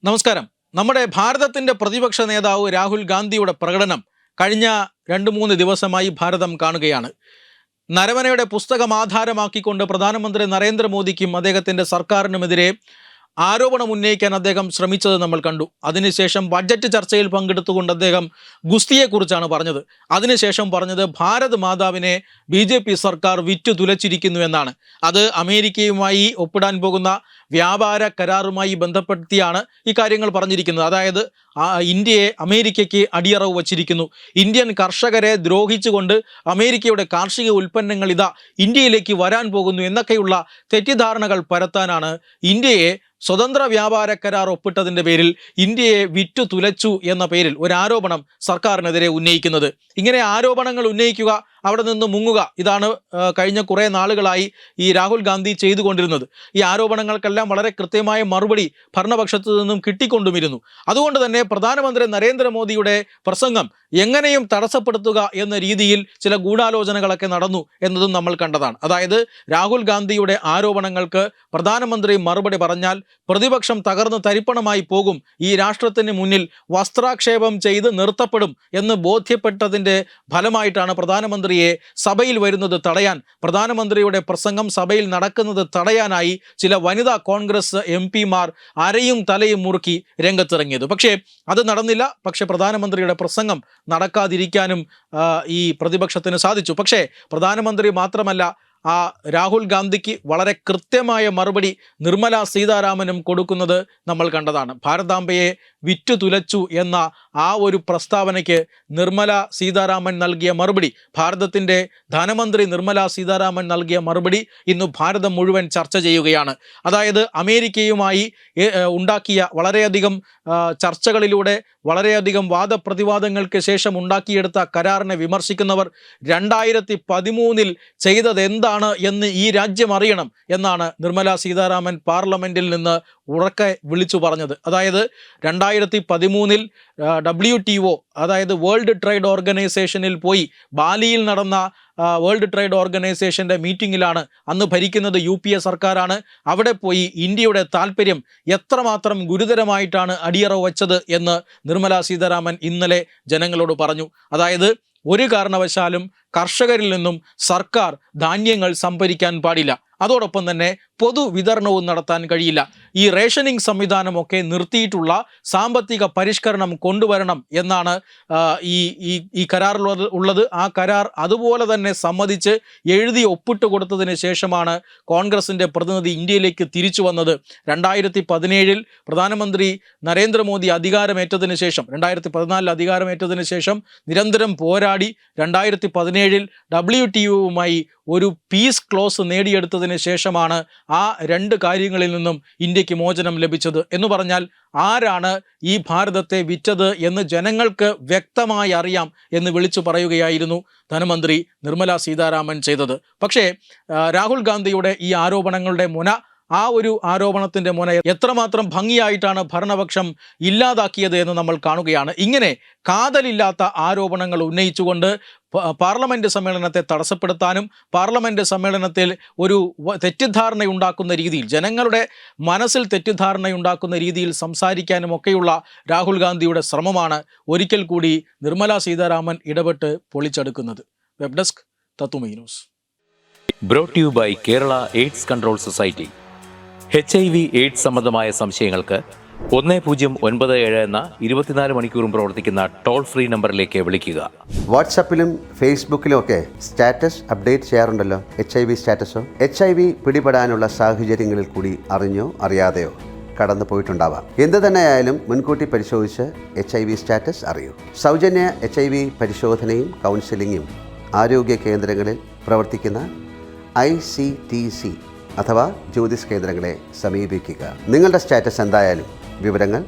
നമസ്കാരം. നമ്മുടെ ഭാരതത്തിൻ്റെ പ്രതിപക്ഷ നേതാവ് രാഹുൽ ഗാന്ധിയുടെ പ്രകടനം കഴിഞ്ഞ 2-3 ദിവസമായി ഭാരതം കാണുകയാണ്. നരവനയുടെ പുസ്തകം ആധാരമാക്കിക്കൊണ്ട് പ്രധാനമന്ത്രി നരേന്ദ്രമോദിക്കും അദ്ദേഹത്തിൻ്റെ സർക്കാരിനുമെതിരെ ആരോപണം ഉന്നയിക്കാൻ അദ്ദേഹം ശ്രമിച്ചത് നമ്മൾ കണ്ടു. അതിനുശേഷം ബഡ്ജറ്റ് ചർച്ചയിൽ പങ്കെടുത്തുകൊണ്ട് അദ്ദേഹം ഗുസ്തിയെക്കുറിച്ചാണ് പറഞ്ഞത്. അതിനുശേഷം പറഞ്ഞത് ഭാരത് മാതാവിനെ BJP സർക്കാർ വിറ്റു തുലച്ചിരിക്കുന്നു എന്നാണ്. അത് അമേരിക്കയുമായി ഒപ്പിടാൻ പോകുന്ന വ്യാപാര കരാറുമായി ബന്ധപ്പെടുത്തിയാണ് ഈ കാര്യങ്ങൾ പറഞ്ഞിരിക്കുന്നത്. അതായത് ഇന്ത്യയെ അമേരിക്കയ്ക്ക് അടിയറവ് വച്ചിരിക്കുന്നു, ഇന്ത്യൻ കർഷകരെ ദ്രോഹിച്ചുകൊണ്ട് അമേരിക്കയുടെ കാർഷിക ഉൽപ്പന്നങ്ങൾ ഇതാ ഇന്ത്യയിലേക്ക് വരാൻ പോകുന്നു എന്നൊക്കെയുള്ള തെറ്റിദ്ധാരണകൾ പരത്താനാണ് ഇന്ത്യയെ സ്വതന്ത്ര വ്യാപാര കരാർ ഒപ്പിട്ടതിൻ്റെ പേരിൽ ഇന്ത്യയെ വിറ്റു തുലച്ചു എന്ന പേരിൽ ഒരു ആരോപണം സർക്കാരിനെതിരെ ഉന്നയിക്കുന്നത്. ഇങ്ങനെ ആരോപണങ്ങൾ ഉന്നയിക്കുക, അവിടെ നിന്ന് മുങ്ങുക, ഇതാണ് കഴിഞ്ഞ കുറേ നാളുകളായി ഈ രാഹുൽ ഗാന്ധി ചെയ്തുകൊണ്ടിരുന്നത്. ഈ ആരോപണങ്ങൾക്കെല്ലാം വളരെ കൃത്യമായ മറുപടി ഭരണപക്ഷത്തു നിന്നും കിട്ടിക്കൊണ്ടുമിരുന്നു. അതുകൊണ്ട് തന്നെ പ്രധാനമന്ത്രി നരേന്ദ്രമോദിയുടെ പ്രസംഗം എങ്ങനെയും തടസ്സപ്പെടുത്തുക എന്ന രീതിയിൽ ചില ഗൂഢാലോചനകളൊക്കെ നടന്നു എന്നതും നമ്മൾ കണ്ടതാണ്. അതായത് രാഹുൽ ഗാന്ധിയുടെ ആരോപണങ്ങൾക്ക് പ്രധാനമന്ത്രി മറുപടി പറഞ്ഞാൽ പ്രതിപക്ഷം തകർന്ന് തരിപ്പണമായി പോകും, ഈ രാഷ്ട്രത്തിന് മുന്നിൽ വസ്ത്രാക്ഷേപം ചെയ്ത് നിർത്തപ്പെടും എന്ന് ബോധ്യപ്പെട്ടതിൻ്റെ ഫലമായിട്ടാണ് പ്രധാനമന്ത്രിയെ സഭയിൽ വരുന്നത് തടയാൻ, പ്രധാനമന്ത്രിയുടെ പ്രസംഗം സഭയിൽ നടക്കുന്നത് തടയാനായി ചില വനിതാ കോൺഗ്രസ് MP-മാർ അരയും തലയും മുറുക്കി രംഗത്തിറങ്ങിയത്. പക്ഷേ അത് നടന്നില്ല. പക്ഷേ പ്രധാനമന്ത്രിയുടെ പ്രസംഗം നടക്കാതിരിക്കാനും ഈ പ്രതിപക്ഷത്തിന് സാധിച്ചു. പക്ഷേ പ്രധാനമന്ത്രി മാത്രമല്ല, രാഹുൽ ഗാന്ധിക്ക് വളരെ കൃത്യമായ മറുപടി നിർമ്മല സീതാരാമനും കൊടുക്കുന്നത് നമ്മൾ കണ്ടതാണ്. ഭാരതാംബയെ വിറ്റു തുലച്ചു എന്ന ആ ഒരു പ്രസ്താവനയ്ക്ക് നിർമ്മല സീതാരാമൻ നൽകിയ മറുപടി, ഭാരതത്തിൻ്റെ ധനമന്ത്രി നിർമ്മല സീതാരാമൻ നൽകിയ മറുപടി ഇന്ന് ഭാരതം മുഴുവൻ ചർച്ച ചെയ്യുകയാണ്. അതായത് അമേരിക്കയുമായി ഉണ്ടാക്കിയ വളരെയധികം ചർച്ചകളിലൂടെ വളരെയധികം വാദപ്രതിവാദങ്ങൾക്ക് ശേഷം ഉണ്ടാക്കിയെടുത്ത കരാറിനെ വിമർശിക്കുന്നവർ 2013 ചെയ്തതെന്താണ് എന്ന് ഈ രാജ്യം അറിയണം എന്നാണ് നിർമ്മല സീതാരാമൻ പാർലമെൻറ്റിൽ നിന്ന് ഉറക്കെ വിളിച്ചു പറഞ്ഞത്. അതായത് 2013 WTO, അതായത് വേൾഡ് ട്രേഡ് ഓർഗനൈസേഷനിൽ പോയി ബാലിയിൽ നടന്ന വേൾഡ് ട്രേഡ് ഓർഗനൈസേഷൻ്റെ മീറ്റിങ്ങിലാണ്, അന്ന് ഭരിക്കുന്നത് UPA സർക്കാരാണ്, അവിടെ പോയി ഇന്ത്യയുടെ താല്പര്യം എത്രമാത്രം ഗുരുതരമായിട്ടാണ് അടിയറവ് വച്ചത് എന്ന് നിർമ്മല സീതാരാമൻ ഇന്നലെ ജനങ്ങളോട് പറഞ്ഞു. അതായത് ഒരു കാരണവശാലും കർഷകരിൽ നിന്നും സർക്കാർ ധാന്യങ്ങൾ സംഭരിക്കാൻ പാടില്ല, അതോടൊപ്പം തന്നെ പൊതുവിതരണവും നടത്താൻ കഴിയില്ല, ഈ റേഷനിങ് സംവിധാനമൊക്കെ നിർത്തിയിട്ടുള്ള സാമ്പത്തിക പരിഷ്കരണം കൊണ്ടുവരണം എന്നാണ് ഈ കരാറിൽ ഉള്ളത്. ആ കരാർ അതുപോലെ തന്നെ സമ്മതിച്ച് എഴുതി ഒപ്പിട്ട് കൊടുത്തതിന് ശേഷമാണ് കോൺഗ്രസിൻ്റെ പ്രതിനിധി ഇന്ത്യയിലേക്ക് തിരിച്ചു വന്നത്. 2017 പ്രധാനമന്ത്രി നരേന്ദ്രമോദി അധികാരമേറ്റതിന് ശേഷം, 2014 അധികാരമേറ്റതിന് ശേഷം നിരന്തരം പോരാടി 2017 WTO-വുമായി ഒരു പീസ് ക്ലോസ് നേടിയെടുത്തതിന് ശേഷമാണ് ആ 2 കാര്യങ്ങളിൽ നിന്നും ഇന്ത്യക്ക് മോചനം ലഭിച്ചത്. എന്ന് പറഞ്ഞാൽ ആരാണ് ഈ ഭാരതത്തെ വിറ്റത് എന്ന് ജനങ്ങൾക്ക് വ്യക്തമായി അറിയാം എന്ന് വിളിച്ചു പറയുകയായിരുന്നു ധനമന്ത്രി നിർമ്മല സീതാരാമൻ ചെയ്തത്. പക്ഷേ രാഹുൽ ഗാന്ധിയുടെ ഈ ആരോപണങ്ങളുടെ മുന, ആ ഒരു ആരോപണത്തിൻ്റെ മുന എത്രമാത്രം ഭംഗിയായിട്ടാണ് ഭരണപക്ഷം ഇല്ലാതാക്കിയത് എന്ന് നമ്മൾ കാണുകയാണ്. ഇങ്ങനെ കാതലില്ലാത്ത ആരോപണങ്ങൾ ഉന്നയിച്ചുകൊണ്ട് പാർലമെൻറ്റ് സമ്മേളനത്തെ തടസ്സപ്പെടുത്താനും പാർലമെൻറ്റ് സമ്മേളനത്തിൽ ഒരു തെറ്റിദ്ധാരണയുണ്ടാക്കുന്ന രീതിയിൽ, ജനങ്ങളുടെ മനസ്സിൽ തെറ്റിദ്ധാരണയുണ്ടാക്കുന്ന രീതിയിൽ സംസാരിക്കാനും ഒക്കെയുള്ള രാഹുൽ ഗാന്ധിയുടെ ശ്രമമാണ് ഒരിക്കൽ കൂടി നിർമ്മല സീതാരാമൻ ഇടപെട്ട് പൊളിച്ചെടുക്കുന്നത്. വെബ് ഡെസ്ക് തത്തുമൈ news. Brought you by Kerala AIDS control society. HIV/AIDS സംബന്ധമായ സംശയങ്ങൾക്ക് 1097 എന്ന 24 മണിക്കൂറും പ്രവർത്തിക്കുന്ന ടോൾ ഫ്രീ നമ്പറിലേക്ക് വിളിക്കുക. വാട്സാപ്പിലും ഫേസ്ബുക്കിലും ഒക്കെ സ്റ്റാറ്റസ് അപ്ഡേറ്റ് ചെയ്യാറുണ്ടല്ലോ. HIV സ്റ്റാറ്റസോ HIV പിടിപെടാനുള്ള സാഹചര്യങ്ങളിൽ കൂടി അറിഞ്ഞോ അറിയാതെയോ കടന്നു പോയിട്ടുണ്ടാവാം. എന്ത് തന്നെയായാലും മുൻകൂട്ടി പരിശോധിച്ച് HIV സ്റ്റാറ്റസ് അറിയൂ. സൗജന്യ HIV പരിശോധനയും കൗൺസിലിങ്ങും ആരോഗ്യ കേന്ദ്രങ്ങളിൽ പ്രവർത്തിക്കുന്ന ICTC അഥവാ ജ്യോതിസ് കേന്ദ്രങ്ങളെ സമീപിക്കുക. നിങ്ങളുടെ സ്റ്റാറ്റസ് എന്തായാലും വിവരങ്ങൾ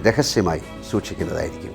രഹസ്യമായി സൂക്ഷിക്കുന്നതായിരിക്കും.